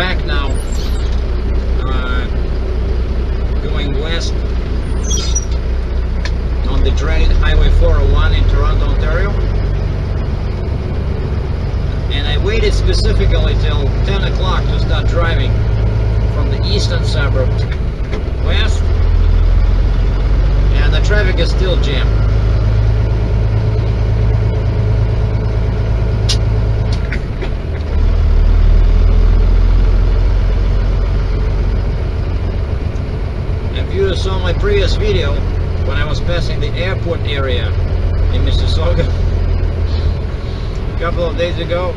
back now, going west on the dreaded Highway 401 in Toronto, Ontario. And I waited specifically till 10 o'clock to start driving from the eastern suburb west, and the traffic is still jammed. If you saw my previous video when I was passing the airport area in Mississauga a couple of days ago,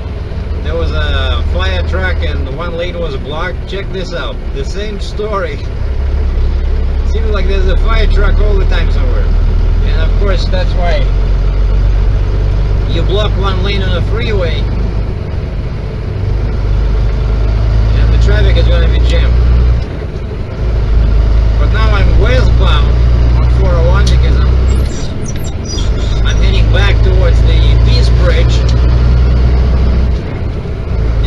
there was a fire truck and one lane was blocked. Check this out, the same story. Seems like there's a fire truck all the time somewhere. And of course that's why you block one lane on a freeway and the traffic is going to be jammed. But now I'm westbound on 401 because I'm heading back towards the Peace Bridge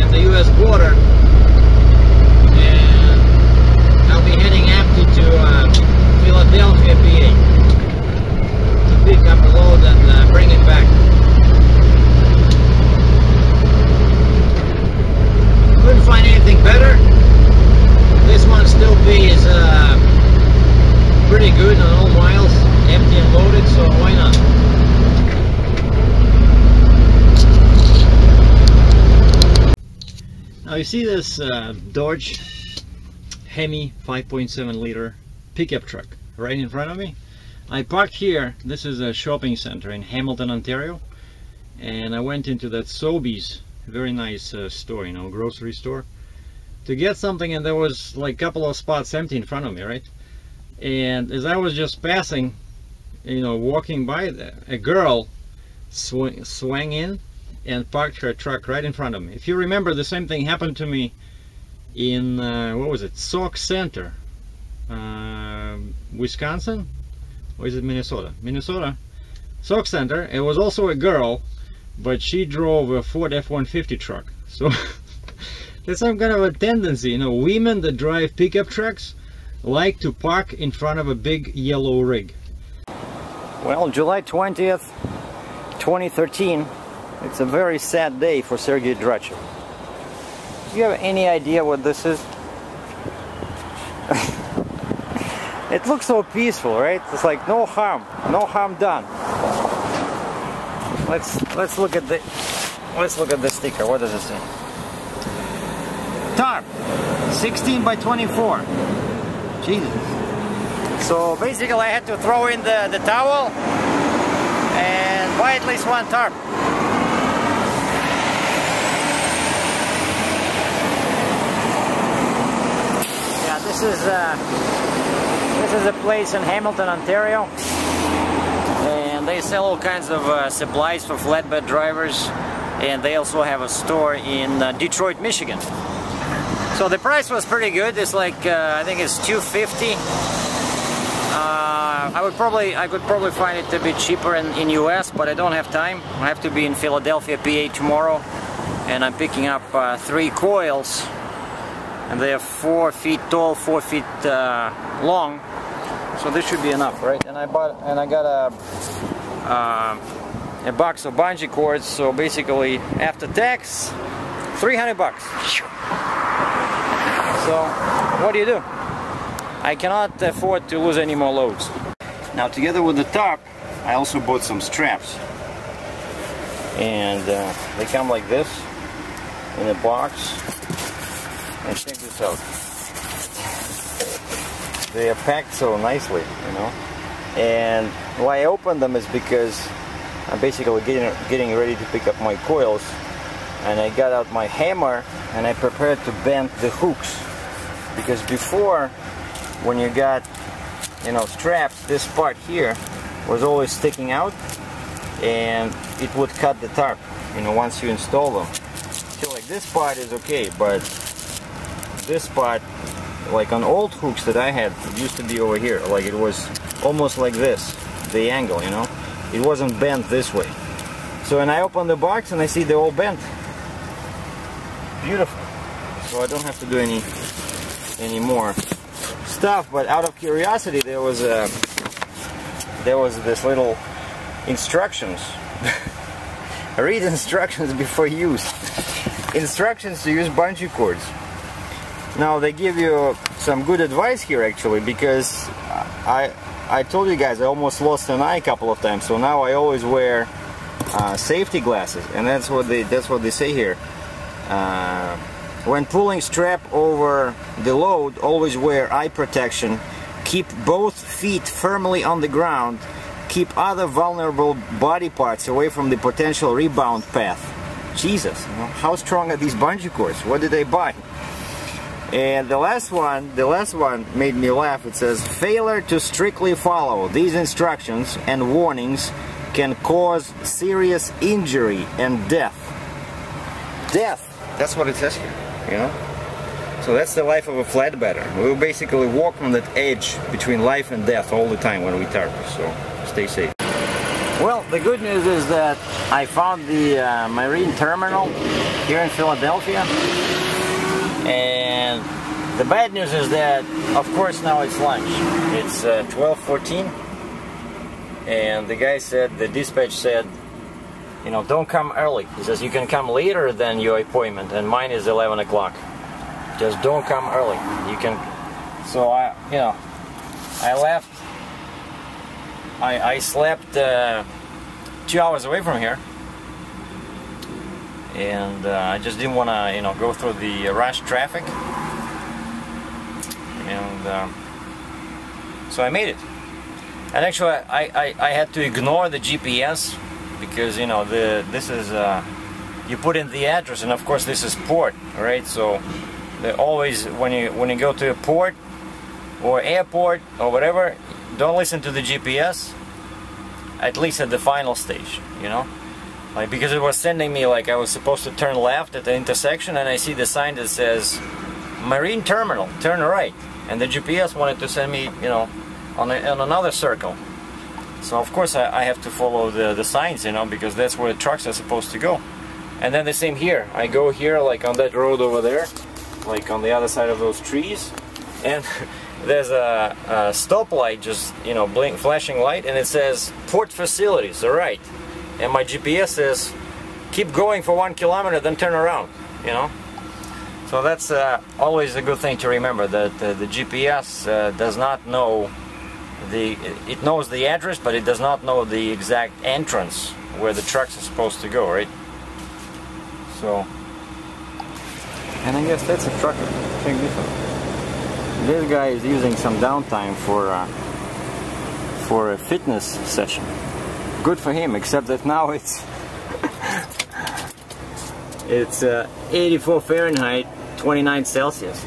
at the US border, and I'll be heading after to Philadelphia, PA to pick up a load and bring it back. Couldn't find anything better. This one still pays pretty good on all miles, empty and loaded, so why not? Now you see this Dodge Hemi 5.7 liter pickup truck right in front of me. I parked here. This is a shopping center in Hamilton, Ontario, and I went into that Sobeys, very nice store, you know, grocery store, to get something, and there was like a couple of spots empty in front of me, right? And as I was just passing, you know, walking by, a girl swung in and parked her truck right in front of me. If you remember, the same thing happened to me in what was it, Sauk Center, Wisconsin, or is it Minnesota? Minnesota, Sauk Center. It was also a girl, but she drove a Ford F-150 truck. So there's some kind of a tendency, you know, women that drive pickup trucks like to park in front of a big yellow rig. Well, July 20th, 2013. It's a very sad day for Sergei DRATCHEV. Do you have any idea what this is? It looks so peaceful, right? It's like no harm done. Let's look at the sticker. What does it say? Tarp, 16 by 24. Jesus. So basically, I had to throw in the towel and buy at least one tarp. This is a place in Hamilton, Ontario, and they sell all kinds of supplies for flatbed drivers, and they also have a store in Detroit, Michigan. So the price was pretty good. It's like I think it's $250. I could probably find it a bit cheaper in US, but I don't have time. I have to be in Philadelphia, PA tomorrow, and I'm picking up 3 coils. And they are 4 feet tall, 4 feet long, so this should be enough, right? And I got a box of bungee cords. So basically, after tax, $300. So what do? I cannot afford to lose any more loads. Now, together with the tarp, I also bought some straps, and they come like this in a box. And check this out. They are packed so nicely, you know. And why I opened them is because I'm basically getting ready to pick up my coils, and I got out my hammer and I prepared to bend the hooks, because before, when you got, you know, straps, this part here was always sticking out and it would cut the tarp, you know, once you install them. So like this part is okay, but this part, like on old hooks that I had, it used to be over here, like it was almost like this, the angle, you know, it wasn't bent this way. So when I open the box and I see they're all bent, beautiful. so I don't have to do any more stuff. But out of curiosity, there was this little instructions. Read instructions before use. Instructions to use bungee cords. Now they give you some good advice here actually, because I told you guys I almost lost an eye a couple of times, so now I always wear safety glasses, and that's what they say here. When pulling strap over the load, always wear eye protection. Keep both feet firmly on the ground. Keep other vulnerable body parts away from the potential rebound path. Jesus, you know, how strong are these bungee cords? What did I buy? And the last one made me laugh. It says, failure to strictly follow these instructions and warnings can cause serious injury and death. Death! That's what it says here, you know? So that's the life of a flatbedder. We basically walk on that edge between life and death all the time when we tarp, so stay safe. Well, the good news is that I found the marine terminal here in Philadelphia. And the bad news is that, of course, now it's lunch. It's 12:14, and the guy said, the dispatch said, you know, don't come early. He says you can come later than your appointment, and mine is 11 o'clock. Just don't come early. You can. So I left. I slept 2 hours away from here. And I just didn't want to, you know, go through the rush traffic, and so I made it. And actually, I had to ignore the GPS because, you know, this is you put in the address, and of course this is port, right? So they always, when you go to a port or airport or whatever, don't listen to the GPS. At least at the final stage, you know. Like, because it was sending me like I was supposed to turn left at the intersection, and I see the sign that says Marine Terminal, turn right, and the GPS wanted to send me, you know, on another circle. So of course I have to follow the signs, you know, because that's where the trucks are supposed to go. And then the same here. I go here, like on that road over there, like on the other side of those trees, and there's a stoplight, just, you know, flashing light, and it says port facilities, all right. And my GPS says, keep going for 1 kilometer, then turn around, you know. So that's always a good thing to remember, that the GPS does not know it knows the address, but it does not know the exact entrance where the trucks are supposed to go, right? So, and I guess that's a trucker. Check this out. This guy is using some downtime for a fitness session. Good for him, except that now it's 84 Fahrenheit, 29 Celsius.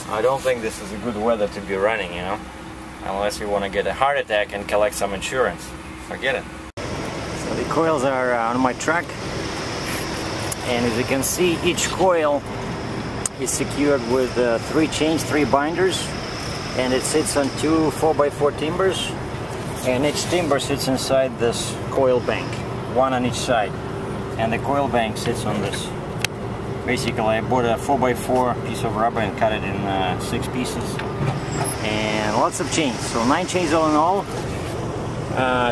I don't think this is a good weather to be running, you know, unless you want to get a heart attack and collect some insurance. Forget it. So the coils are on my truck, and as you can see, each coil is secured with 3 chains, 3 binders, and it sits on 2 4x4 timbers. And each timber sits inside this coil bank, 1 on each side, and the coil bank sits on this. Basically, I bought a 4x4 piece of rubber and cut it in 6 pieces, and lots of chains. So 9 chains all in all.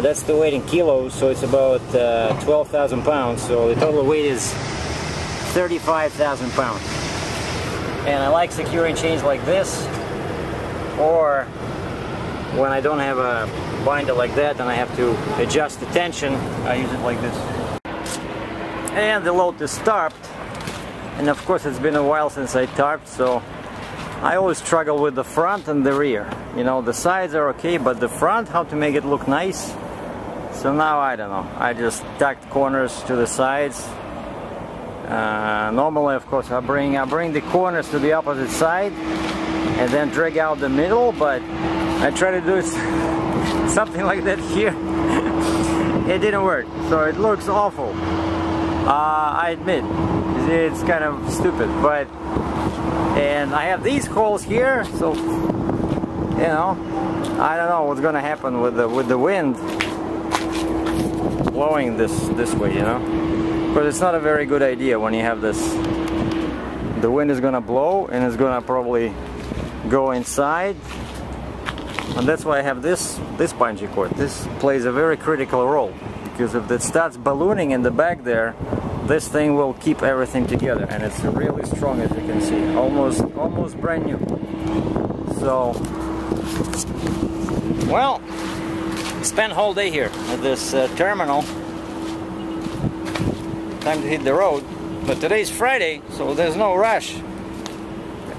That's the weight in kilos, so it's about 12,000 pounds. So the total weight is 35,000 pounds. And I like securing chains like this, or when I don't have a binder like that and I have to adjust the tension, I use it like this. And the load is tarped, and of course it's been a while since I tarped, so I always struggle with the front and the rear. You know, the sides are okay, but the front, how to make it look nice. So now I don't know, I just tacked corners to the sides. Normally, of course, I bring the corners to the opposite side and then drag out the middle, but I try to do it something like that here. It didn't work, so it looks awful. I admit, it's kind of stupid, but, and I have these holes here, so, you know, I don't know what's gonna happen with the wind blowing this way, you know, because it's not a very good idea when you have this the wind is gonna blow and it's gonna probably go inside. And that's why I have this bungee cord. This plays a very critical role, because if it starts ballooning in the back there, this thing will keep everything together, and it's really strong, as you can see, almost brand new. So, well, spent whole day here at this terminal. Time to hit the road, but today's Friday, so there's no rush,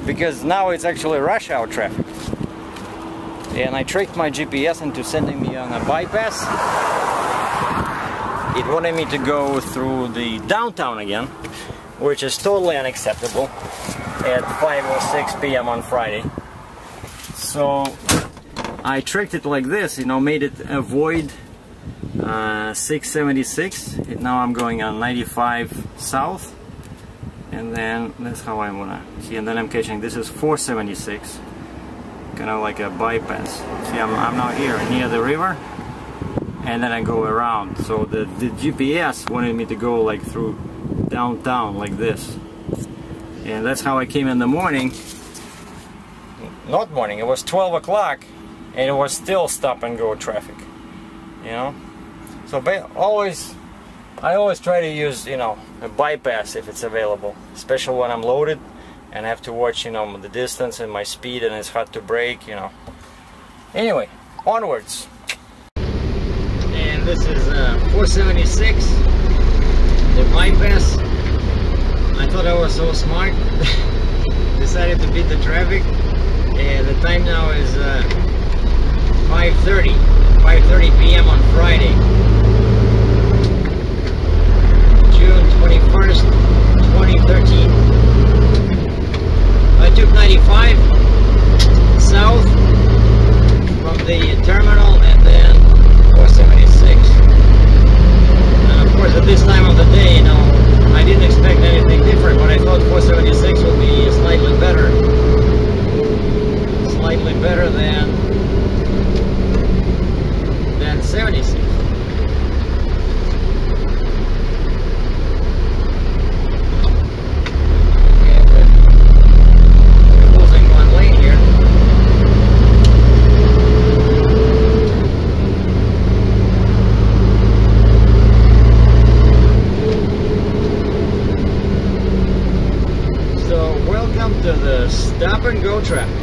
because now it's actually rush hour traffic. And I tricked my GPS into sending me on a bypass. It wanted me to go through the downtown again, which is totally unacceptable at 5:06 p.m. on Friday. So I tricked it like this, you know, made it avoid 676. Now I'm going on 95 south, and then that's how I wanna see. And then I'm catching, this is 476. Kind of like a bypass. See, I'm now here near the river, and then I go around. So the GPS wanted me to go like through downtown like this, and that's how I came in the morning. Not morning, it was 12 o'clock, and it was still stop and go traffic, you know. So I always try to use, you know, a bypass if it's available, especially when I'm loaded and I have to watch, you know, the distance and my speed, and it's hard to brake, you know. Anyway, onwards. And this is 476, the bypass. I thought I was so smart. Decided to beat the traffic, and the time now is 5:30 p.m. on Friday, June 21st, 2013. I took 95 south from the terminal, and then 476. And of course, at this time of the day, you know, I didn't expect anything different, but I thought 476 would be slightly better than 76. Stop and go traffic.